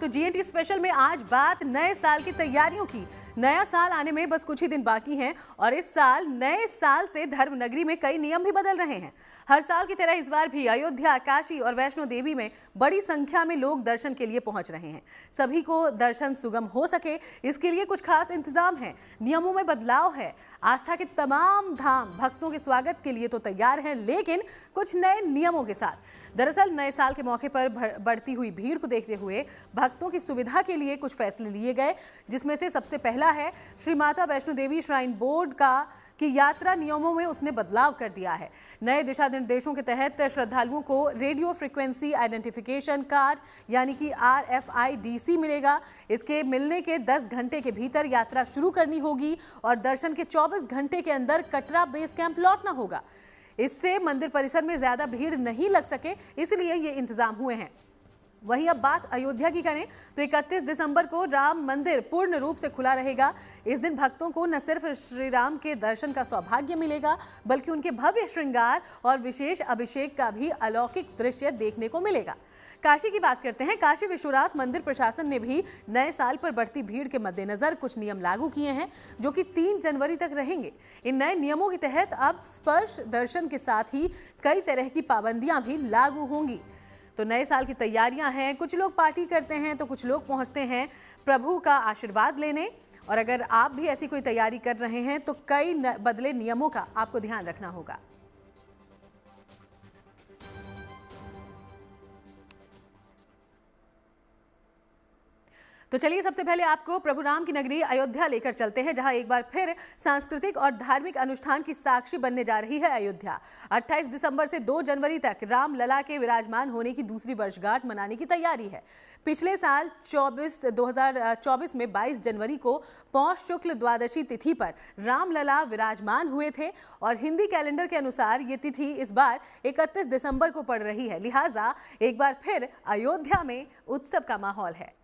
तो GNT special में आज बात नए साल की तैयारियों की। नया साल आने में बस कुछ ही दिन बाकी हैं और इस साल नए साल से धर्म नगरी में कई नियम भी बदल रहे हैं। हर साल की तरह इस बार भी अयोध्या, काशी और वैष्णो देवी में बड़ी संख्या में लोग दर्शन के लिए पहुंच रहे हैं। सभी को दर्शन सुगम हो सके, इसके लिए कुछ खास इंतजाम हैं, नियमों में बदलाव है। आस्था के तमाम धाम भक्तों के स्वागत के लिए तो तैयार हैं, लेकिन कुछ नए नियमों के साथ। दरअसल नए साल के मौके पर बढ़ती हुई भीड़ को देखते हुए भक्तों की सुविधा के लिए कुछ फैसले लिए गए, जिसमें से सबसे पहला है श्री माता वैष्णो देवी श्राइन बोर्ड की यात्रा नियमों में उसने बदलाव कर दिया है। नए दिशा निर्देशों के तहत श्रद्धालुओं को रेडियो फ्रीक्वेंसी आइडेंटिफिकेशन कार्ड यानी कि RFIDC मिलेगा। इसके मिलने के 10 घंटे के भीतर यात्रा शुरू करनी होगी और दर्शन के 24 घंटे के अंदर कटरा बेस कैंप लौटना होगा। इससे मंदिर परिसर में ज्यादा भीड़ नहीं लग सके, इसलिए ये इंतजाम हुए हैं। वहीं अब बात अयोध्या की करें तो 31 दिसंबर को राम मंदिर पूर्ण रूप से खुला रहेगा। इस दिन भक्तों को न सिर्फ श्री राम के दर्शन का सौभाग्य मिलेगा, बल्कि उनके भव्य श्रृंगार और विशेष अभिषेक का भी अलौकिक दृश्य देखने को मिलेगा। काशी की बात करते हैं। काशी विश्वनाथ मंदिर प्रशासन ने भी नए साल पर बढ़ती भीड़ के मद्देनजर कुछ नियम लागू किए हैं, जो कि 3 जनवरी तक रहेंगे। इन नए नियमों के तहत अब स्पर्श दर्शन के साथ ही कई तरह की पाबंदियां भी लागू होंगी। तो नए साल की तैयारियां हैं, कुछ लोग पार्टी करते हैं तो कुछ लोग पहुंचते हैं प्रभु का आशीर्वाद लेने। और अगर आप भी ऐसी कोई तैयारी कर रहे हैं तो कई बदले नियमों का आपको ध्यान रखना होगा। तो चलिए सबसे पहले आपको प्रभु राम की नगरी अयोध्या लेकर चलते हैं, जहां एक बार फिर सांस्कृतिक और धार्मिक अनुष्ठान की साक्षी बनने जा रही है अयोध्या। 28 दिसंबर से 2 जनवरी तक रामलला के विराजमान होने की दूसरी वर्षगांठ मनाने की तैयारी है। पिछले साल 2024 में 22 जनवरी को पौष शुक्ल द्वादशी तिथि पर रामलला विराजमान हुए थे और हिंदी कैलेंडर के अनुसार ये तिथि इस बार 31 दिसंबर को पड़ रही है। लिहाजा एक बार फिर अयोध्या में उत्सव का माहौल है।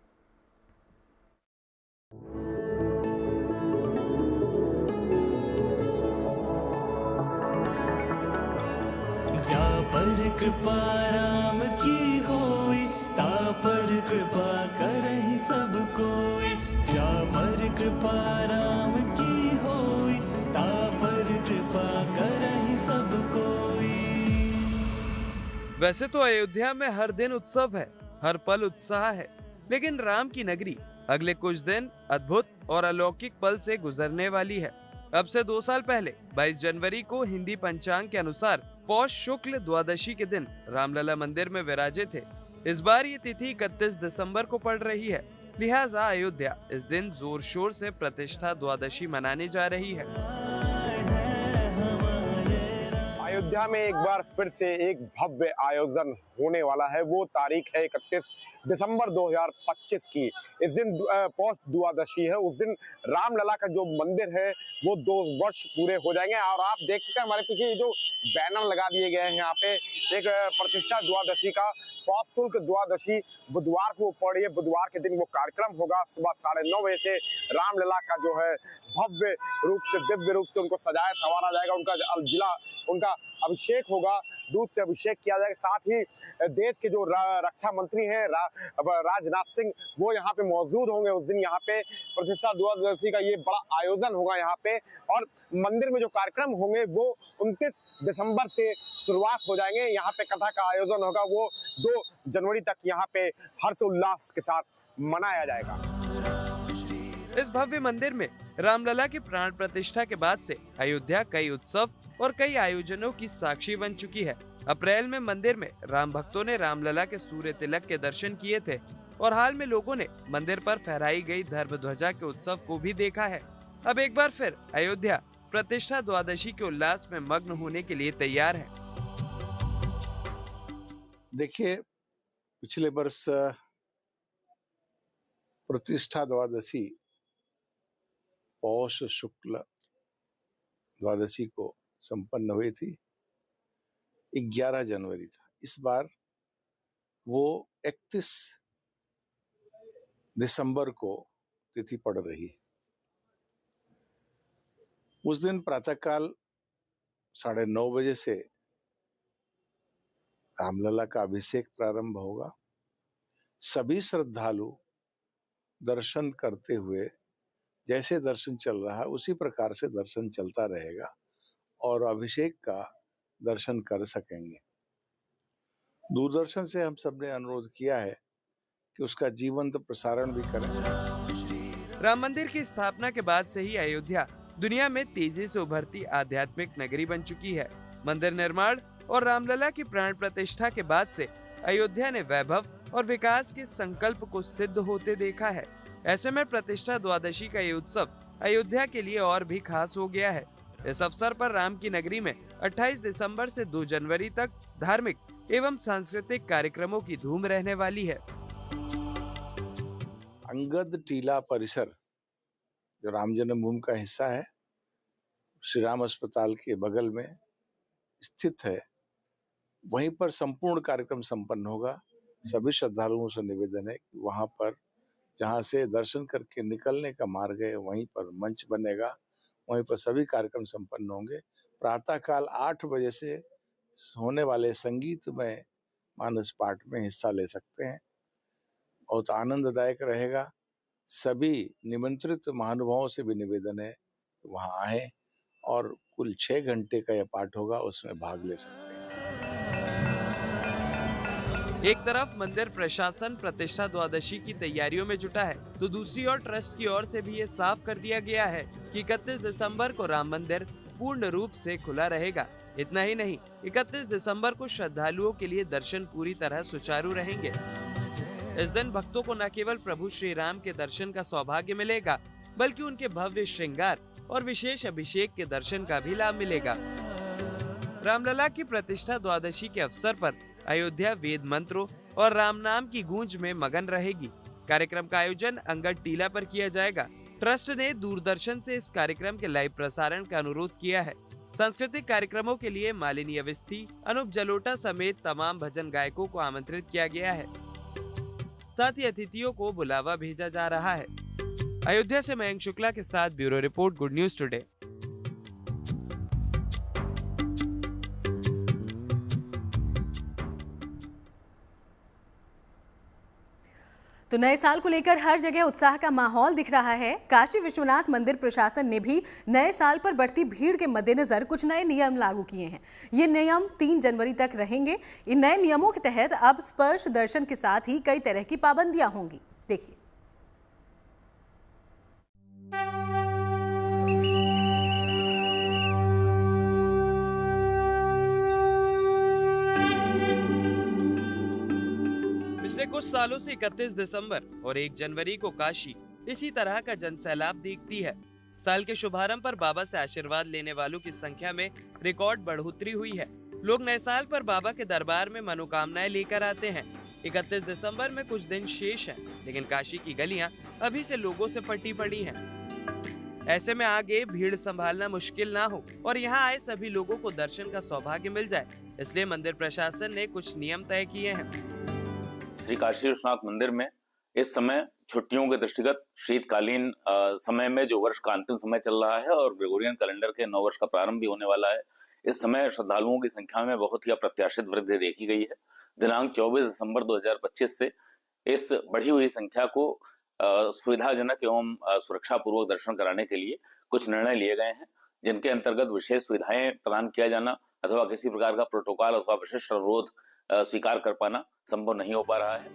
जा पर कृपा राम की होई, ता पर कृपा करहि सब कोई। जा पर कृपा राम की होई, ता पर कृपा करहि सब कोई। वैसे तो अयोध्या में हर दिन उत्सव है, हर पल उत्साह है, लेकिन राम की नगरी अगले कुछ दिन अद्भुत और अलौकिक पल से गुजरने वाली है। अब से 2 साल पहले 22 जनवरी को हिंदी पंचांग के अनुसार पौष शुक्ल द्वादशी के दिन रामलला मंदिर में विराजे थे। इस बार ये तिथि 31 दिसंबर को पड़ रही है। लिहाजा अयोध्या इस दिन जोर शोर से प्रतिष्ठा द्वादशी मनाने जा रही है। अयोध्या में एक बार फिर से एक भव्य आयोजन होने वाला है। वो तारीख है 31 दिसंबर 2025 की। इस दिन पौष द्वादशी है। उस दिन रामलला का जो मंदिर है वो 2 वर्ष पूरे हो जाएंगे। और आप देख सकते हैं हमारे पीछे ये जो बैनर लगा दिए गए हैं, यहाँ पे एक प्रतिष्ठा द्वादशी का पौष शुक्ल द्वादशी बुधवार को पड़ रही है। बुधवार के दिन वो कार्यक्रम होगा। सुबह 9:30 बजे से रामलला का जो है भव्य रूप से, दिव्य रूप से उनको सजाया संवारा जाएगा। उनका अभिषेक होगा, दूध से अभिषेक किया जाएगा। साथ ही देश के जो रक्षा मंत्री हैं राजनाथ सिंह, वो यहाँ पे मौजूद होंगे। उस दिन यहाँ पे प्रतिष्ठा द्वादशी का ये बड़ा आयोजन होगा यहाँ पे। और मंदिर में जो कार्यक्रम होंगे वो 29 दिसंबर से शुरुआत हो जाएंगे। यहाँ पे कथा का आयोजन होगा, वो 2 जनवरी तक यहाँ पे हर्षोल्लास के साथ मनाया जाएगा। इस भव्य मंदिर में रामलला की प्राण प्रतिष्ठा के बाद से अयोध्या कई उत्सव और कई आयोजनों की साक्षी बन चुकी है। अप्रैल में मंदिर में राम भक्तों ने रामलला के सूर्य तिलक के दर्शन किए थे और हाल में लोगों ने मंदिर पर फहराई गई धर्म ध्वजा के उत्सव को भी देखा है। अब एक बार फिर अयोध्या प्रतिष्ठा द्वादशी के उल्लास में मग्न होने के लिए तैयार है। देखिए, पिछले वर्ष प्रतिष्ठा द्वादशी पौष शुक्ल द्वादशी को संपन्न हुई थी। 11 जनवरी था। इस बार वो 31 दिसंबर को तिथि पड़ रही। उस दिन प्रातःकाल 9:30 बजे से रामलला का अभिषेक प्रारंभ होगा। सभी श्रद्धालु दर्शन करते हुए जैसे दर्शन चल रहा है उसी प्रकार से दर्शन चलता रहेगा और अभिषेक का दर्शन कर सकेंगे। दूरदर्शन से हम सबने अनुरोध किया है कि उसका जीवंत प्रसारण भी करें। राम मंदिर की स्थापना के बाद से ही अयोध्या दुनिया में तेजी से उभरती आध्यात्मिक नगरी बन चुकी है। मंदिर निर्माण और रामलला की प्राण प्रतिष्ठा के बाद से अयोध्या ने वैभव और विकास के संकल्प को सिद्ध होते देखा है। ऐसे में प्रतिष्ठा द्वादशी का ये उत्सव अयोध्या के लिए और भी खास हो गया है। इस अवसर पर राम की नगरी में 28 दिसंबर से 2 जनवरी तक धार्मिक एवं सांस्कृतिक कार्यक्रमों की धूम रहने वाली है। अंगद टीला परिसर जो राम जन्मभूमि का हिस्सा है, श्री राम अस्पताल के बगल में स्थित है, वहीं पर संपूर्ण कार्यक्रम संपन्न होगा। सभी श्रद्धालुओं से निवेदन है कि वहां पर जहां से दर्शन करके निकलने का मार्ग है वहीं पर मंच बनेगा, वहीं पर सभी कार्यक्रम संपन्न होंगे। प्रातःकाल 8 बजे से होने वाले संगीतमय मानस पाठ में हिस्सा ले सकते हैं। बहुत आनंददायक रहेगा। सभी निमंत्रित महानुभावों से भी निवेदन है कि वहां आए और कुल 6 घंटे का यह पाठ होगा, उसमें भाग ले सकते हैं। एक तरफ मंदिर प्रशासन प्रतिष्ठा द्वादशी की तैयारियों में जुटा है, तो दूसरी ओर ट्रस्ट की ओर से भी ये साफ कर दिया गया है कि 31 दिसंबर को राम मंदिर पूर्ण रूप से खुला रहेगा। इतना ही नहीं, 31 दिसंबर को श्रद्धालुओं के लिए दर्शन पूरी तरह सुचारू रहेंगे। इस दिन भक्तों को न केवल प्रभु श्री राम के दर्शन का सौभाग्य मिलेगा, बल्कि उनके भव्य श्रृंगार और विशेष अभिषेक के दर्शन का भी लाभ मिलेगा। रामलला की प्रतिष्ठा द्वादशी के अवसर पर अयोध्या वेद मंत्रों और राम नाम की गूंज में मगन रहेगी। कार्यक्रम का आयोजन अंगद टीला पर किया जाएगा। ट्रस्ट ने दूरदर्शन से इस कार्यक्रम के लाइव प्रसारण का अनुरोध किया है। सांस्कृतिक कार्यक्रमों के लिए मालिनी अवस्थी, अनूप जलोटा समेत तमाम भजन गायकों को आमंत्रित किया गया है। साथ ही अतिथियों को बुलावा भेजा जा रहा है। अयोध्या से मयंक शुक्ला के साथ bureau report, good news today. तो नए साल को लेकर हर जगह उत्साह का माहौल दिख रहा है। काशी विश्वनाथ मंदिर प्रशासन ने भी नए साल पर बढ़ती भीड़ के मद्देनजर कुछ नए नियम लागू किए हैं। ये नियम 3 जनवरी तक रहेंगे। इन नए नियमों के तहत अब स्पर्श दर्शन के साथ ही कई तरह की पाबंदियां होंगी। देखिए। पिछले कुछ सालों से 31 दिसंबर और 1 जनवरी को काशी इसी तरह का जनसैलाब देखती है। साल के शुभारंभ पर बाबा से आशीर्वाद लेने वालों की संख्या में रिकॉर्ड बढ़ोतरी हुई है। लोग नए साल पर बाबा के दरबार में मनोकामनाएं लेकर आते हैं। 31 दिसंबर में कुछ दिन शेष हैं, लेकिन काशी की गलियां अभी से लोगों से पटी पड़ी हैं। ऐसे में आगे भीड़ संभालना मुश्किल ना हो और यहाँ आए सभी लोगों को दर्शन का सौभाग्य मिल जाए, इसलिए मंदिर प्रशासन ने कुछ नियम तय किए हैं। श्री काशी विश्वनाथ मंदिर में इस समय छुट्टियों के दृष्टिगत शीतकालीन समय में जो वर्ष का अंतिम समय चल रहा है और ग्रेगोरियन कैलेंडर के नव वर्ष का प्रारंभ भी होने वाला है, इस समय श्रद्धालुओं की संख्या में बहुत ही अप्रत्याशित वृद्धि देखी गई है। दिनांक 24 दिसंबर 2025 से इस बढ़ी हुई संख्या को सुविधाजनक एवं सुरक्षा पूर्वक दर्शन कराने के लिए कुछ निर्णय लिए गए हैं, जिनके अंतर्गत विशेष सुविधाएं प्रदान किया जाना अथवा किसी प्रकार का प्रोटोकॉल अथवा विशिष्ट अनुरोध स्वीकार कर पाना संभव नहीं हो पा रहा है।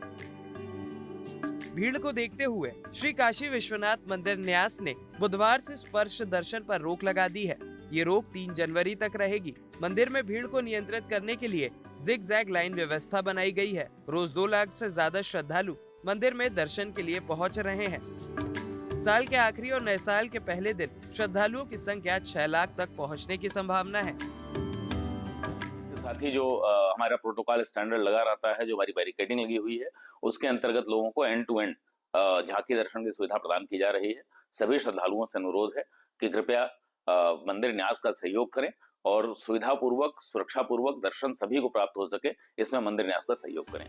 भीड़ को देखते हुए श्री काशी विश्वनाथ मंदिर न्यास ने बुधवार से स्पर्श दर्शन पर रोक लगा दी है। ये रोक 3 जनवरी तक रहेगी। मंदिर में भीड़ को नियंत्रित करने के लिए जिग-जैग लाइन व्यवस्था बनाई गई है। रोज 2 लाख से ज्यादा श्रद्धालु मंदिर में दर्शन के लिए पहुंच रहे हैं। साल के आखिरी और नए साल के पहले दिन श्रद्धालुओं की संख्या 6 लाख तक पहुंचने की संभावना है। साथ ही जो हमारा प्रोटोकॉल स्टैंडर्ड लगा रहता है, जो हमारी बैरिकेडिंग लगी हुई है, उसके अंतर्गत लोगों को एंड टू एंड झांकी दर्शन की सुविधा प्रदान की जा रही है। सभी श्रद्धालुओं से अनुरोध है कि कृपया मंदिर न्यास का सहयोग करें और सुविधा पूर्वक सुरक्षा पूर्वक दर्शन सभी को प्राप्त हो सके, इसमें मंदिर न्यास का सहयोग करें।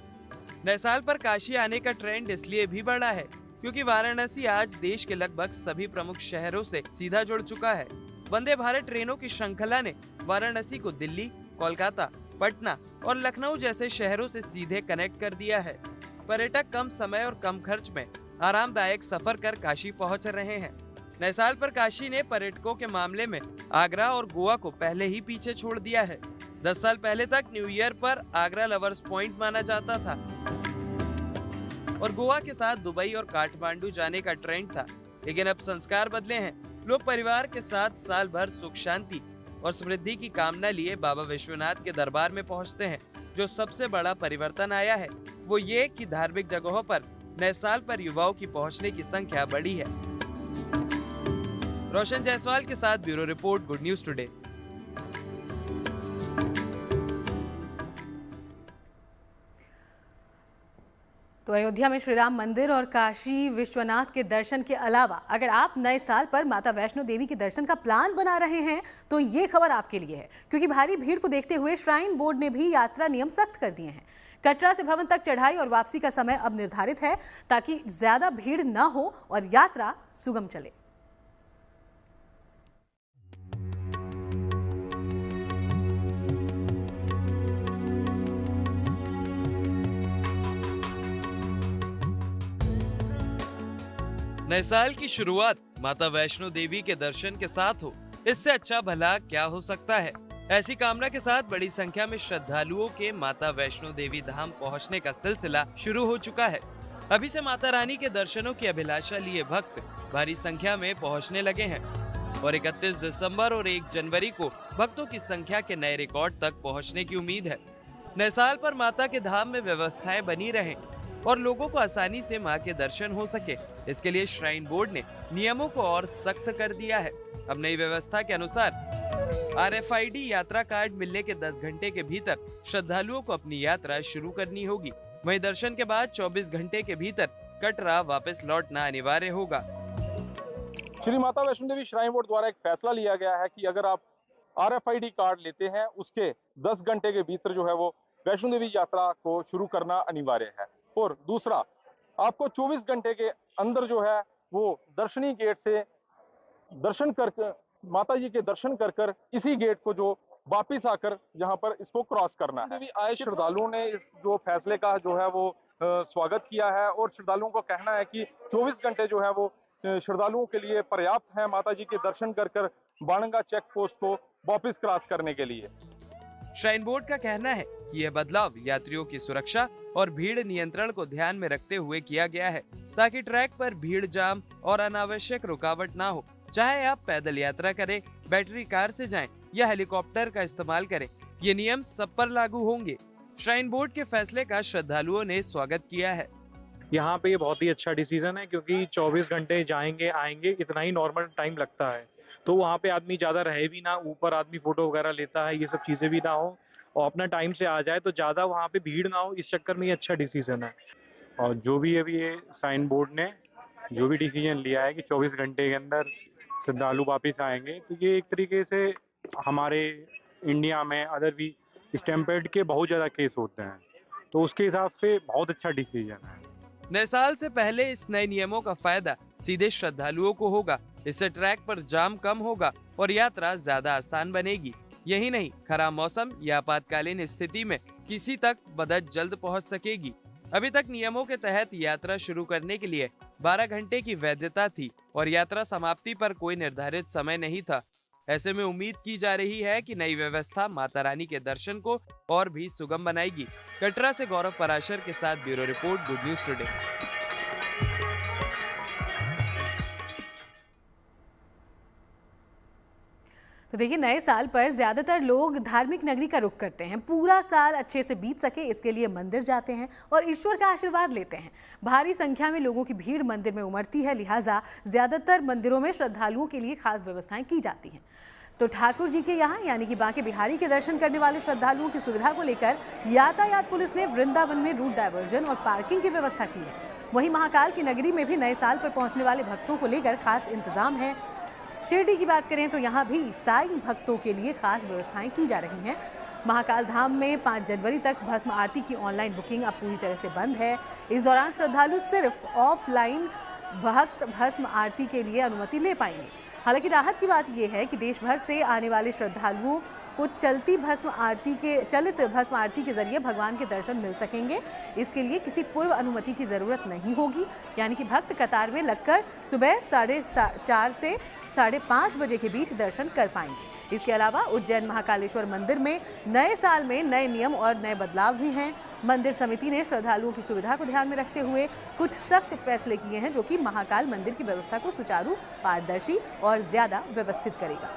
नए साल पर काशी आने का ट्रेंड इसलिए भी बढ़ा है क्योंकि वाराणसी आज देश के लगभग सभी प्रमुख शहरों से सीधा जुड़ चुका है। वंदे भारत ट्रेनों की श्रृंखला ने वाराणसी को दिल्ली, कोलकाता, पटना और लखनऊ जैसे शहरों से सीधे कनेक्ट कर दिया है। पर्यटक कम समय और कम खर्च में आरामदायक सफर कर काशी पहुंच रहे हैं। नए साल पर काशी ने पर्यटकों के मामले में आगरा और गोवा को पहले ही पीछे छोड़ दिया है। 10 साल पहले तक न्यू ईयर पर आगरा लवर्स पॉइंट माना जाता था और गोवा के साथ दुबई और काठमांडू जाने का ट्रेंड था, लेकिन अब संस्कार बदले हैं। लोग परिवार के साथ साल भर सुख शांति और समृद्धि की कामना लिए बाबा विश्वनाथ के दरबार में पहुंचते हैं। जो सबसे बड़ा परिवर्तन आया है वो ये कि धार्मिक जगहों पर नए साल पर युवाओं की पहुंचने की संख्या बढ़ी है। रोशन जायसवाल के साथ bureau report, good news today. तो अयोध्या में श्री राम मंदिर और काशी विश्वनाथ के दर्शन के अलावा अगर आप नए साल पर माता वैष्णो देवी के दर्शन का प्लान बना रहे हैं तो ये खबर आपके लिए है, क्योंकि भारी भीड़ को देखते हुए श्राइन बोर्ड ने भी यात्रा नियम सख्त कर दिए हैं। कटरा से भवन तक चढ़ाई और वापसी का समय अब निर्धारित है ताकि ज्यादा भीड़ न हो और यात्रा सुगम चले। नए साल की शुरुआत माता वैष्णो देवी के दर्शन के साथ हो, इससे अच्छा भला क्या हो सकता है। ऐसी कामना के साथ बड़ी संख्या में श्रद्धालुओं के माता वैष्णो देवी धाम पहुंचने का सिलसिला शुरू हो चुका है। अभी से माता रानी के दर्शनों की अभिलाषा लिए भक्त भारी संख्या में पहुंचने लगे हैं और 31 दिसंबर और 1 जनवरी को भक्तों की संख्या के नए रिकॉर्ड तक पहुंचने की उम्मीद है। नए साल पर माता के धाम में व्यवस्थाएं बनी रहें और लोगों को आसानी से मां के दर्शन हो सके, इसके लिए श्राइन बोर्ड ने नियमों को और सख्त कर दिया है। अब नई व्यवस्था के अनुसार RFID यात्रा कार्ड मिलने के 10 घंटे के भीतर श्रद्धालुओं को अपनी यात्रा शुरू करनी होगी। वहीं दर्शन के बाद 24 घंटे के भीतर कटरा वापस लौटना अनिवार्य होगा। श्री माता वैष्णो देवी श्राइन बोर्ड द्वारा एक फैसला लिया गया है कि अगर आप RFID कार्ड लेते हैं उसके 10 घंटे के भीतर जो है वो वैष्णो देवी यात्रा को शुरू करना अनिवार्य है। और दूसरा, आपको 24 घंटे के अंदर जो है वो दर्शनी गेट से दर्शन कर माता जी के दर्शन कर इसी गेट को जो वापिस आकर यहाँ पर इसको क्रॉस करना है। आए श्रद्धालुओं ने इस जो फैसले का जो है वो स्वागत किया है और श्रद्धालुओं का कहना है कि 24 घंटे जो है वो श्रद्धालुओं के लिए पर्याप्त है माता जी के दर्शन कर बाणगंगा चेक पोस्ट को वापिस क्रॉस करने के लिए। श्राइन बोर्ड का कहना है कि यह बदलाव यात्रियों की सुरक्षा और भीड़ नियंत्रण को ध्यान में रखते हुए किया गया है, ताकि ट्रैक पर भीड़ जाम और अनावश्यक रुकावट ना हो। चाहे आप पैदल यात्रा करें, बैटरी कार से जाएं या हेलीकॉप्टर का इस्तेमाल करें, ये नियम सब पर लागू होंगे। श्राइन बोर्ड के फैसले का श्रद्धालुओं ने स्वागत किया है। यहाँ पे ये बहुत ही अच्छा डिसीजन है, क्योंकि 24 घंटे जाएंगे आएंगे इतना ही नॉर्मल टाइम लगता है, तो वहाँ पे आदमी ज्यादा रहे भी ना, ऊपर आदमी फोटो वगैरह लेता है, ये सब चीजें भी ना हो और अपना टाइम से आ जाए, तो ज्यादा वहाँ पे भीड़ ना हो। इस चक्कर में ये अच्छा डिसीजन है। और जो भी अभी ये श्राइन बोर्ड ने जो भी डिसीजन लिया है कि 24 घंटे के अंदर श्रद्धालु वापिस आएंगे, तो ये एक तरीके से हमारे इंडिया में अदर भी स्टैम्पेड के बहुत ज्यादा केस होते हैं, तो उसके हिसाब से बहुत अच्छा डिसीजन है। नए साल से पहले इस नए नियमों का फायदा सीधे श्रद्धालुओं को होगा। इससे ट्रैक पर जाम कम होगा और यात्रा ज्यादा आसान बनेगी। यही नहीं, खराब मौसम या आपातकालीन स्थिति में किसी तक मदद जल्द पहुंच सकेगी। अभी तक नियमों के तहत यात्रा शुरू करने के लिए 12 घंटे की वैधता थी और यात्रा समाप्ति पर कोई निर्धारित समय नहीं था। ऐसे में उम्मीद की जा रही है कि नई व्यवस्था माता रानी के दर्शन को और भी सुगम बनाएगी। कटरा से गौरव पराशर के साथ bureau report, good news today. तो देखिए, नए साल पर ज्यादातर लोग धार्मिक नगरी का रुख करते हैं। पूरा साल अच्छे से बीत सके इसके लिए मंदिर जाते हैं और ईश्वर का आशीर्वाद लेते हैं। भारी संख्या में लोगों की भीड़ मंदिर में उमड़ती है, लिहाजा ज्यादातर मंदिरों में श्रद्धालुओं के लिए खास व्यवस्थाएं की जाती हैं। तो ठाकुर जी के यहाँ यानी कि बांके बिहारी के दर्शन करने वाले श्रद्धालुओं की सुविधा को लेकर यातायात पुलिस ने वृंदावन में रूट डायवर्जन और पार्किंग की व्यवस्था की है। वहीं महाकाल की नगरी में भी नए साल पर पहुंचने वाले भक्तों को लेकर खास इंतजाम है। शिरडी की बात करें तो यहाँ भी साईं भक्तों के लिए खास व्यवस्थाएं की जा रही हैं। महाकाल धाम में 5 जनवरी तक भस्म आरती की ऑनलाइन बुकिंग अब पूरी तरह से बंद है। इस दौरान श्रद्धालु सिर्फ ऑफलाइन भक्त भस्म आरती के लिए अनुमति ले पाएंगे। हालांकि राहत की बात यह है कि देश भर से आने वाले श्रद्धालुओं को चलित भस्म आरती के जरिए भगवान के दर्शन मिल सकेंगे। इसके लिए किसी पूर्व अनुमति की जरूरत नहीं होगी, यानी कि भक्त कतार में लगकर सुबह 4:30 से 5:30 बजे के बीच दर्शन कर पाएंगे। इसके अलावा उज्जैन महाकालेश्वर मंदिर में नए साल में नए नियम और नए बदलाव भी हैं। मंदिर समिति ने श्रद्धालुओं की सुविधा को ध्यान में रखते हुए कुछ सख्त फैसले किए हैं, जो कि महाकाल मंदिर की व्यवस्था को सुचारू, पारदर्शी और ज्यादा व्यवस्थित करेगा।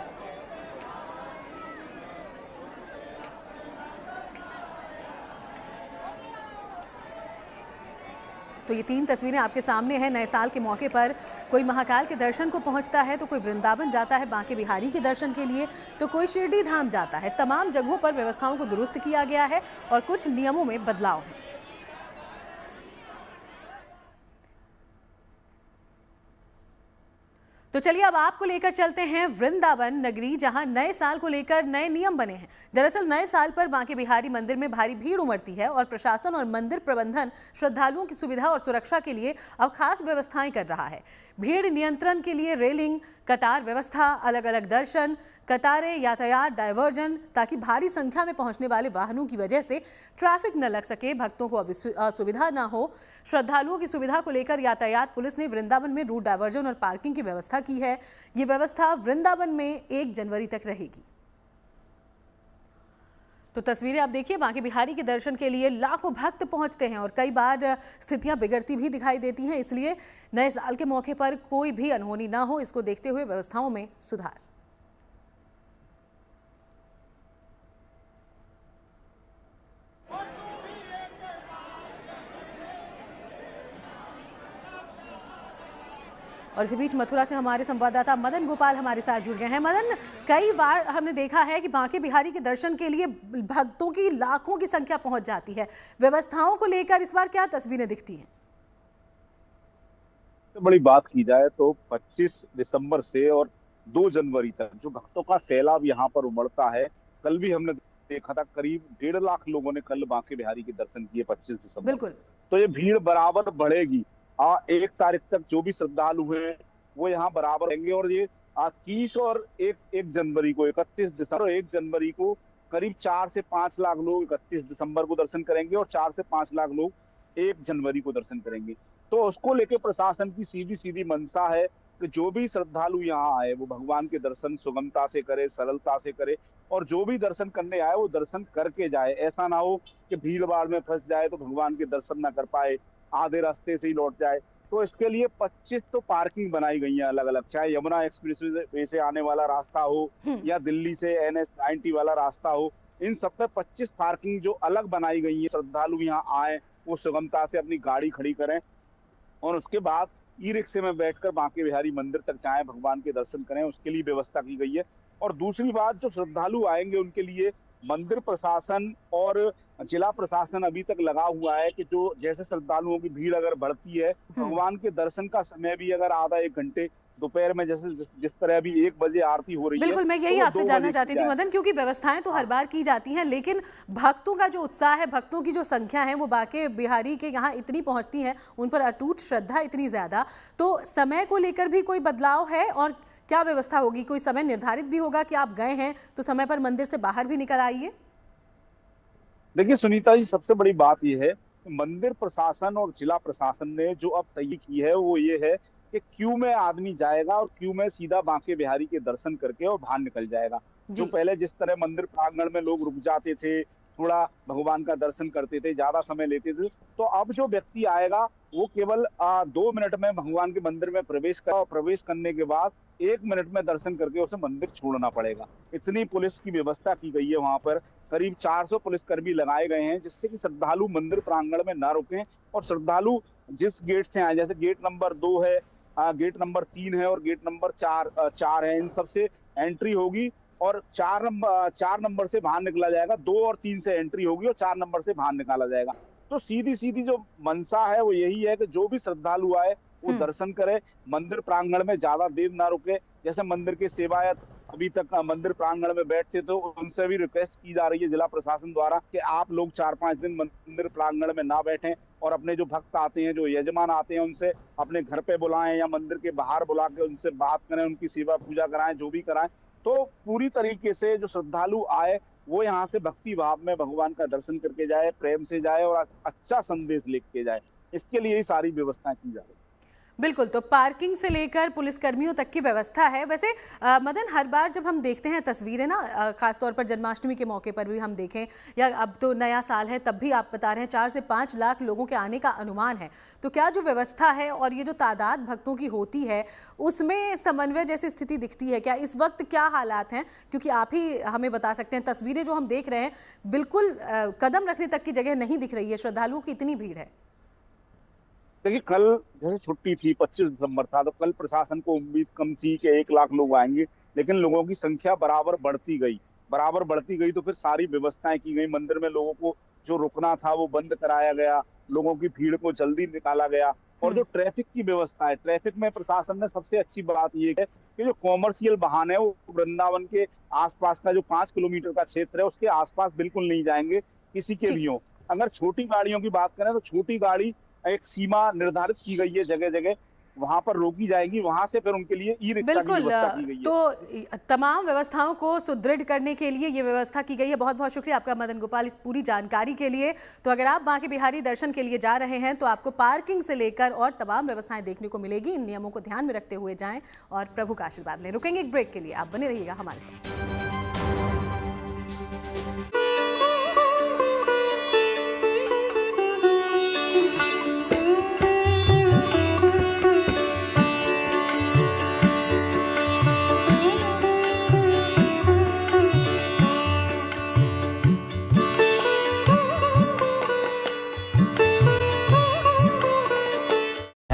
तो ये 3 तस्वीरें आपके सामने हैं। नए साल के मौके पर कोई महाकाल के दर्शन को पहुंचता है, तो कोई वृंदावन जाता है बांके बिहारी के दर्शन के लिए, तो कोई शिरडी धाम जाता है। तमाम जगहों पर व्यवस्थाओं को दुरुस्त किया गया है और कुछ नियमों में बदलाव है। तो चलिए अब आपको लेकर चलते हैं वृंदावन नगरी, जहां नए साल को लेकर नए नियम बने हैं। दरअसल नए साल पर बांके बिहारी मंदिर में भारी भीड़ उमड़ती है और प्रशासन और मंदिर प्रबंधन श्रद्धालुओं की सुविधा और सुरक्षा के लिए अब खास व्यवस्थाएं कर रहा है। भीड़ नियंत्रण के लिए रेलिंग, कतार व्यवस्था, अलग अलग दर्शन, कतारें, यातायात डायवर्जन, ताकि भारी संख्या में पहुंचने वाले वाहनों की वजह से ट्रैफिक न लग सके, भक्तों को असुविधा न हो। श्रद्धालुओं की सुविधा को लेकर यातायात पुलिस ने वृंदावन में रूट डायवर्जन और पार्किंग की व्यवस्था की है। ये व्यवस्था वृंदावन में 1 जनवरी तक रहेगी। तो तस्वीरें आप देखिए, बांके बिहारी के दर्शन के लिए लाखों भक्त पहुंचते हैं और कई बार स्थितियां बिगड़ती भी दिखाई देती हैं। इसलिए नए साल के मौके पर कोई भी अनहोनी ना हो, इसको देखते हुए व्यवस्थाओं में सुधार। और इसी बीच मथुरा से हमारे संवाददाता मदन गोपाल हमारे साथ जुड़ गए हैं। मदन, कई बार हमने देखा है कि बांके बिहारी के दर्शन के लिए भक्तों की लाखों की संख्या पहुंच जाती है। व्यवस्थाओं को लेकर इस बार क्या तस्वीरें दिखती हैं? तो बड़ी बात की जाए तो 25 दिसंबर से और 2 जनवरी तक जो भक्तों का सैलाब यहाँ पर उमड़ता है। कल भी हमने देखा था करीब 1.5 लाख लोगों ने कल बांके बिहारी के दर्शन किए 25 दिसंबर। बिल्कुल। तो ये भीड़ बराबर बढ़ेगी। 1 तारीख तक जो भी श्रद्धालु हैं वो यहाँ बराबर रहेंगे और ये 30 और 1 जनवरी को 31 दिसंबर और 1 जनवरी को करीब 4 से 5 लाख लोग 31 दिसंबर को दर्शन करेंगे और 4 से 5 लाख लोग 1 जनवरी को दर्शन करेंगे। तो उसको लेके प्रशासन की सीधी मंशा है कि जो भी श्रद्धालु यहाँ आए वो भगवान के दर्शन सुगमता से करे, सरलता से करे और जो भी दर्शन करने आए वो दर्शन करके जाए। ऐसा ना हो कि भीड़ भाड़ में फंस जाए तो भगवान के दर्शन ना कर पाए, आधे रास्ते से ही लौट जाए। तो इसके लिए 25 तो पार्किंग बनाई गई है अलग अलग, चाहे यमुना एक्सप्रेस वे से आने वाला रास्ता हो या दिल्ली से NH 90 वाला रास्ता हो, इन सब पे 25 पार्किंग जो अलग बनाई गई है। श्रद्धालु यहाँ आए वो सुगमता से अपनी गाड़ी खड़ी करें और उसके बाद ई-रिक्शे में बैठकर बांके बिहारी मंदिर तक जाएं, भगवान के दर्शन करें, उसके लिए व्यवस्था की गई है। और दूसरी बात, जो श्रद्धालु आएंगे उनके लिए मंदिर प्रशासन और जिला प्रशासन अभी तक लगा हुआ है कि जो जैसे श्रद्धालुओं की भीड़ अगर बढ़ती है, भगवान के दर्शन का समय भी अगर आधा 1 घंटे दोपहर में जैसे जिस तरह अभी 1 बजे आरती हो रही है। बिल्कुल, मैं यही आपसे जानना चाहती थी मदन, क्योंकि व्यवस्थाएं तो हर बार की जाती हैं, लेकिन भक्तों का जो उत्साह है, भक्तों की जो संख्या है वो बांके बिहारी के यहाँ इतनी पहुंचती है, उन पर अटूट श्रद्धा इतनी ज्यादा, तो समय को लेकर भी कोई बदलाव है और क्या व्यवस्था होगी? कोई समय निर्धारित भी होगा कि आप गए हैं तो समय पर मंदिर से बाहर भी निकल आइए? देखिए सुनीता जी, सबसे बड़ी बात यह है मंदिर प्रशासन और जिला प्रशासन ने जो अब तय की है वो ये है कि क्यू में आदमी जाएगा और क्यू में सीधा बांके बिहारी के दर्शन करके और बाहर निकल जाएगा। जो पहले जिस तरह मंदिर प्रांगण में लोग रुक जाते थे, थोड़ा भगवान का दर्शन करते थे, ज्यादा समय लेते थे, तो अब जो व्यक्ति आएगा वो केवल 2 मिनट में भगवान के मंदिर में प्रवेश कर और प्रवेश करने के बाद 1 मिनट में दर्शन करके उसे मंदिर छोड़ना पड़ेगा। इतनी पुलिस की व्यवस्था की गई है। वहां पर करीब 400 पुलिसकर्मी लगाए गए हैं जिससे कि श्रद्धालु मंदिर प्रांगण में ना रुकें और श्रद्धालु जिस गेट से आए, जैसे गेट नंबर 2 है, गेट नंबर 3 है और गेट नंबर 4 है, इन सबसे एंट्री होगी और 4 नंबर से बाहर निकला जाएगा। 2 और 3 से एंट्री होगी और 4 नंबर से बाहर निकाला जाएगा। तो सीधी जो मंशा है वो यही है कि जो भी श्रद्धालु आए वो दर्शन करे, मंदिर प्रांगण में ज्यादा देर ना रुके। जैसे मंदिर के सेवायत अभी तक मंदिर प्रांगण में बैठते तो उनसे भी रिक्वेस्ट की जा रही है जिला प्रशासन द्वारा कि आप लोग 4-5 दिन मंदिर प्रांगण में ना बैठें और अपने जो भक्त आते हैं, जो यजमान आते हैं, उनसे अपने घर पे बुलाएं या मंदिर के बाहर बुला के उनसे बात करें, उनकी सेवा पूजा कराएं, जो भी कराएं। तो पूरी तरीके से जो श्रद्धालु आए वो यहाँ से भक्ति भाव में भगवान का दर्शन करके जाए, प्रेम से जाए और अच्छा संदेश लेके जाए, इसके लिए ही सारी व्यवस्थाएं की जा रही है। बिल्कुल, तो पार्किंग से लेकर पुलिस कर्मियों तक की व्यवस्था है। वैसे मदन, हर बार जब हम देखते हैं तस्वीरें ना, खासतौर पर जन्माष्टमी के मौके पर भी हम देखें, या अब तो नया साल है तब भी आप बता रहे हैं 4 से 5 लाख लोगों के आने का अनुमान है, तो क्या जो व्यवस्था है और ये जो तादाद भक्तों की होती है उसमें समन्वय जैसी स्थिति दिखती है क्या? इस वक्त क्या हालात हैं, क्योंकि आप ही हमें बता सकते हैं। तस्वीरें जो हम देख रहे हैं बिल्कुल कदम रखने तक की जगह नहीं दिख रही है, श्रद्धालुओं की इतनी भीड़ है। देखिए, कल जैसे छुट्टी थी, 25 दिसंबर था, तो कल प्रशासन को उम्मीद कम थी कि 1 लाख लोग आएंगे, लेकिन लोगों की संख्या बराबर बढ़ती गई तो फिर सारी व्यवस्थाएं की गई। मंदिर में लोगों को जो रुकना था वो बंद कराया गया, लोगों की भीड़ को जल्दी निकाला गया। और जो ट्रैफिक की व्यवस्था है, ट्रैफिक में प्रशासन ने सबसे अच्छी बात ये है कि जो कॉमर्शियल वाहन है वो वृंदावन के आसपास का जो 5 किलोमीटर का क्षेत्र है उसके आसपास बिल्कुल नहीं जाएंगे, किसी के भी हो। अगर छोटी गाड़ियों की बात करें तो छोटी गाड़ी एक सीमा निर्धारित की गई है, जगह जगह वहां पर रोकी जाएगी, वहां से फिर उनके लिए ई रिक्शा की व्यवस्था की गई है। तो तमाम व्यवस्थाओं को सुदृढ़ करने के लिए ये व्यवस्था की गई है। बहुत बहुत शुक्रिया आपका मदन गोपाल इस पूरी जानकारी के लिए। तो अगर आप बांके बिहारी दर्शन के लिए जा रहे हैं तो आपको पार्किंग से लेकर और तमाम व्यवस्थाएं देखने को मिलेगी। इन नियमों को ध्यान में रखते हुए जाएं और प्रभु का आशीर्वाद लें। रुकेंगे एक ब्रेक के लिए, आप बने रहिएगा हमारे साथ।